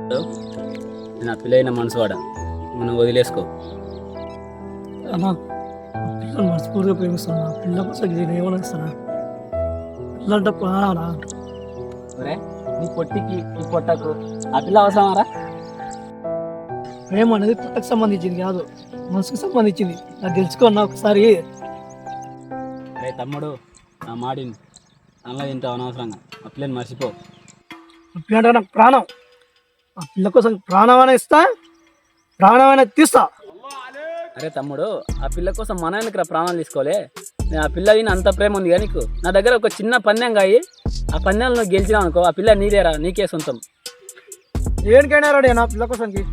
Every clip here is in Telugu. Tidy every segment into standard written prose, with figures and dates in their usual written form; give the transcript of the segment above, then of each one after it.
నా పిల్లైన మనసువాడ మనం వదిలేసుకో. అన్నా పిల్లలు మనస్ఫూర్తిగా ప్రేమిస్తాను. పిల్ల కోసం నేను ఏమన్నా ఇస్తానా? పిల్లంటే ప్రాణానా? ఒరే నీ పొట్టికి నీ పొట్టకు ఆ పిల్ల అవసరమారా? ప్రేమ అనేది పుట్టకు సంబంధించింది కాదు, మనసుకు సంబంధించింది. నాకు తెలుసుకున్నా ఒకసారి. అరే తమ్ముడు, నా మాడిని అన్న తింటావు అనవసరంగా. ఆ పిల్లని మర్చిపో. ఆ పిల్ల అంటే నాకు ప్రాణం. ఆ పిల్ల కోసం ప్రాణమైనా ఇస్తా, ప్రాణమైనా తీస్తా. అరే తమ్ముడు, ఆ పిల్ల కోసం మన వెనక ప్రాణాలు తీసుకోలే. నేను ఆ పిల్ల విని అంత ప్రేమ ఉంది కానీ నీకు. నా దగ్గర ఒక చిన్న పందెం కాయి, ఆ పందెంలో నువ్వు గెలిచినావు అనుకో, ఆ పిల్ల నీదేరా, నీకే సొంతం. దేనికైనా రెడీ నా పిల్ల కోసంకి.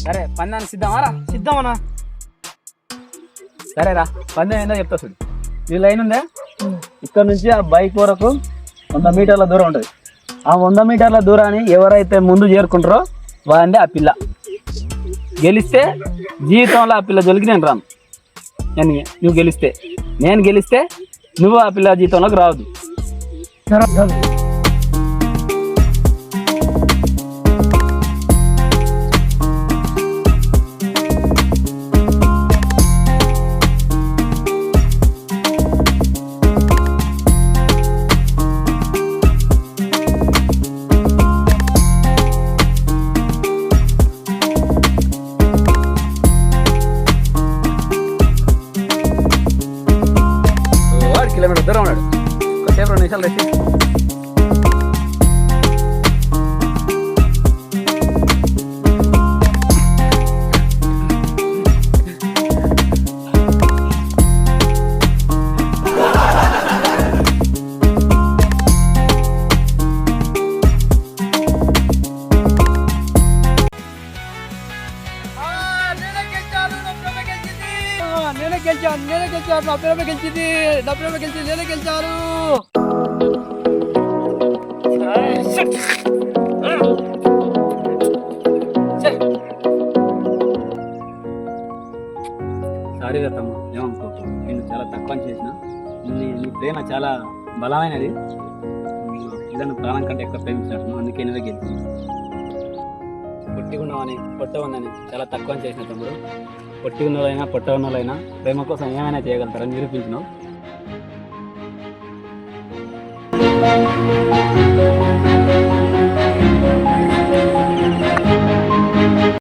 సరే పందెం సిద్ధమారా? సిద్ధమన్నా. సరేరా, పందెం ఏందో చెప్తా చూడు. ఈ లైన్ ఉందే, ఇక్కడ నుంచి ఆ బైక్ వరకు 100 మీటర్ల దూరం ఉంటుంది. ఆ 100 మీటర్ల దూరాన్ని ఎవరైతే ముందు చేరుకుంటారో వారంటే ఆ పిల్ల. గెలిస్తే జీవితంలో ఆ పిల్ల జోలికి నేను రాను. నువ్వు గెలిస్తే, నేను గెలిస్తే నువ్వు ఆ పిల్ల జీవితంలోకి రావద్దు. కిలోమీటర్ దూరం ఉన్నాడు. కొద్దిసేపు 2 నిమిషాలు రెస్ట్. నేనే గెలిచాను. నా ప్రేమ గెలిచింది. నేనే గెలిచాను. సారీ రతమ్మ, ఏమనుకోకు. నేను చాలా తక్కువ చేసిన. నీ ప్రేమ చాలా బలమైనది. పిల్లను ప్రాణం కంటే ఎక్కువ ప్రేమించినట్టు, అందుకే నువ్వే గెలిచి. పొట్టి ఉన్నావని పొట్ట ఉందని చాలా తక్కువ చేసిన తమ్ముడు. పొట్టి ఉన్నోళ్ళైనా పొట్ట ఉన్నోళ్ళైనా ప్రేమ కోసం ఏమైనా చేయగలుగుతారని నిరూపించినావు.